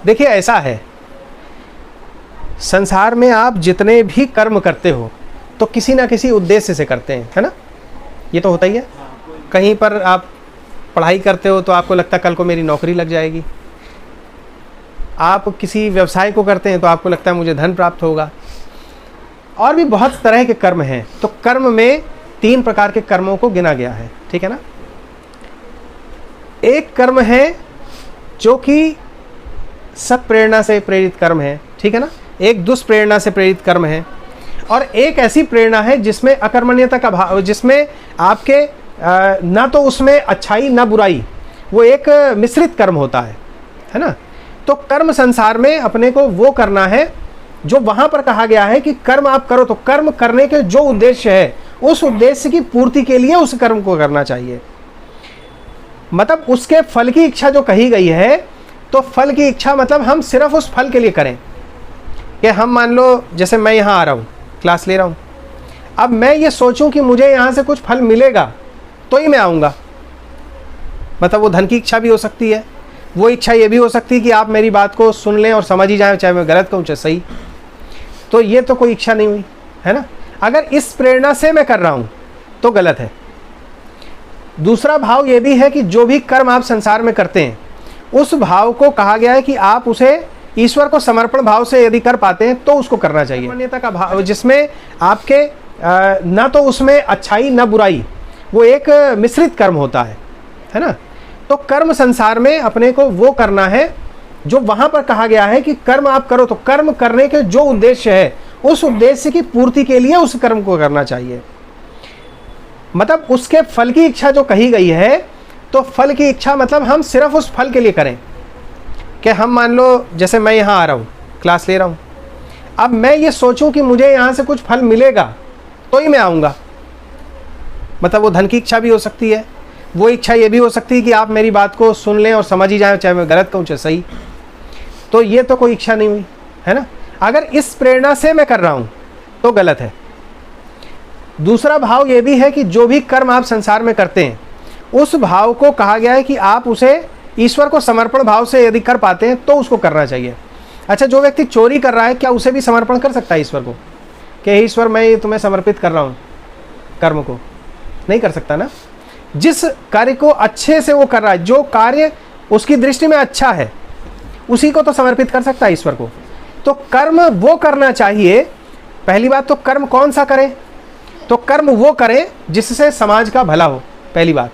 देखिए ऐसा है, संसार में आप जितने भी कर्म करते हो तो किसी ना किसी उद्देश्य से करते हैं, है ना? ये तो होता ही है। कहीं पर आप पढ़ाई करते हो तो आपको लगता है कल को मेरी नौकरी लग जाएगी। आप किसी व्यवसाय को करते हैं तो आपको लगता है मुझे धन प्राप्त होगा। और भी बहुत तरह के कर्म हैं। तो कर्म में 3 प्रकार के कर्मों को गिना गया है, ठीक है ना? एक कर्म है जो कि सत प्रेरणा से प्रेरित कर्म है, ठीक है ना? एक दुष्प्रेरणा से प्रेरित कर्म है, और एक ऐसी प्रेरणा है जिसमें अकर्मण्यता का भाव, जिसमें आपके ना तो उसमें अच्छाई ना बुराई, वो एक मिश्रित कर्म होता है ना? तो कर्म संसार में अपने को वो करना है जो वहां पर कहा गया है कि कर्म आप करो, तो कर्म करने के जो उद्देश्य है उस उद्देश्य की पूर्ति के लिए उस कर्म को करना चाहिए। मतलब उसके फल की इच्छा जो कही गई है, तो फल की इच्छा मतलब हम सिर्फ उस फल के लिए करें कि हम मान लो जैसे मैं यहाँ आ रहा हूँ, क्लास ले रहा हूँ, अब मैं ये सोचूं कि मुझे यहाँ से कुछ फल मिलेगा तो ही मैं आऊँगा। मतलब वो धन की इच्छा भी हो सकती है, वो इच्छा ये भी हो सकती है कि आप मेरी बात को सुन लें और समझ ही जाएं, चाहे मैं गलत कहूँ चाहे सही। तो ये तो कोई इच्छा नहीं हुई, है ना? अगर इस प्रेरणा से मैं कर रहा हूँ तो गलत है। दूसरा भाव ये भी है कि जो भी कर्म आप संसार में करते हैं उस भाव को कहा गया है कि आप उसे ईश्वर को समर्पण भाव से यदि कर पाते हैं तो उसको करना चाहिए। मान्यता का भाव, जिसमें आपके ना तो उसमें अच्छाई ना बुराई, वो एक मिश्रित कर्म होता है ना? तो कर्म संसार में अपने को वो करना है जो वहां पर कहा गया है कि कर्म आप करो, तो कर्म करने के जो उद्देश्य है उस उद्देश्य की पूर्ति के लिए उस कर्म को करना चाहिए। मतलब उसके फल की इच्छा जो कही गई है, तो फल की इच्छा मतलब हम सिर्फ उस फल के लिए करें कि हम मान लो जैसे मैं यहाँ आ रहा हूँ, क्लास ले रहा हूँ, अब मैं ये सोचूं कि मुझे यहाँ से कुछ फल मिलेगा तो ही मैं आऊँगा। मतलब वो धन की इच्छा भी हो सकती है, वो इच्छा ये भी हो सकती है कि आप मेरी बात को सुन लें और समझ ही जाएं, चाहे मैं गलत कहूँ चाहे सही। तो ये तो कोई इच्छा नहीं हुई, है ना? अगर इस प्रेरणा से मैं कर रहा हूँ तो गलत है। दूसरा भाव ये भी है कि जो भी कर्म आप संसार में करते हैं उस भाव को कहा गया है कि आप उसे ईश्वर को समर्पण भाव से यदि कर पाते हैं तो उसको करना चाहिए। अच्छा, जो व्यक्ति चोरी कर रहा है क्या उसे भी समर्पण कर सकता है ईश्वर को कि ईश्वर मैं तुम्हें समर्पित कर रहा हूँ कर्म को? नहीं कर सकता ना। जिस कार्य को अच्छे से वो कर रहा है, जो कार्य उसकी दृष्टि में अच्छा है, उसी को तो समर्पित कर सकता है ईश्वर को। तो कर्म वो करना चाहिए। पहली बात तो कर्म कौन सा करें? तो कर्म वो करें जिससे समाज का भला हो। पहली बात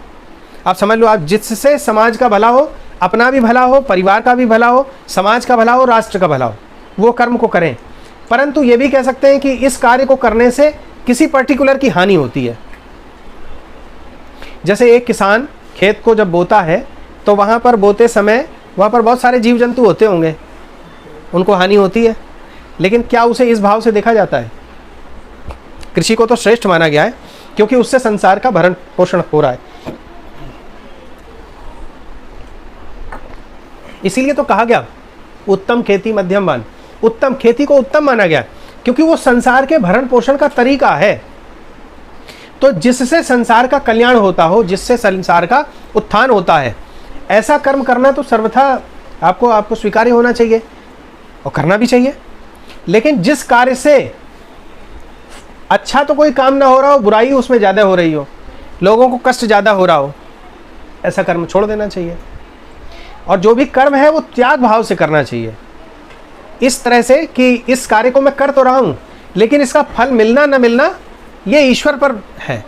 आप समझ लो, आप जिससे समाज का भला हो, अपना भी भला हो, परिवार का भी भला हो, समाज का भला हो, राष्ट्र का भला हो, वो कर्म को करें। परंतु ये भी कह सकते हैं कि इस कार्य को करने से किसी पर्टिकुलर की हानि होती है। जैसे एक किसान खेत को जब बोता है तो वहाँ पर बोते समय वहाँ पर बहुत सारे जीव जंतु होते होंगे, उनको हानि होती है, लेकिन क्या उसे इस भाव से देखा जाता है? कृषि को तो श्रेष्ठ माना गया है क्योंकि उससे संसार का भरण पोषण हो रहा है। इसीलिए तो कहा गया उत्तम खेती मध्यम वन। उत्तम खेती को उत्तम माना गया क्योंकि वो संसार के भरण पोषण का तरीका है। तो जिससे संसार का कल्याण होता हो, जिससे संसार का उत्थान होता है, ऐसा कर्म करना तो सर्वथा आपको स्वीकार्य होना चाहिए और करना भी चाहिए। लेकिन जिस कार्य से अच्छा तो कोई काम ना हो रहा हो, बुराई उसमें ज़्यादा हो रही हो, लोगों को कष्ट ज़्यादा हो रहा हो, ऐसा कर्म छोड़ देना चाहिए। और जो भी कर्म है वो त्याग भाव से करना चाहिए, इस तरह से कि इस कार्य को मैं कर तो रहा हूँ लेकिन इसका फल मिलना न मिलना ये ईश्वर पर है।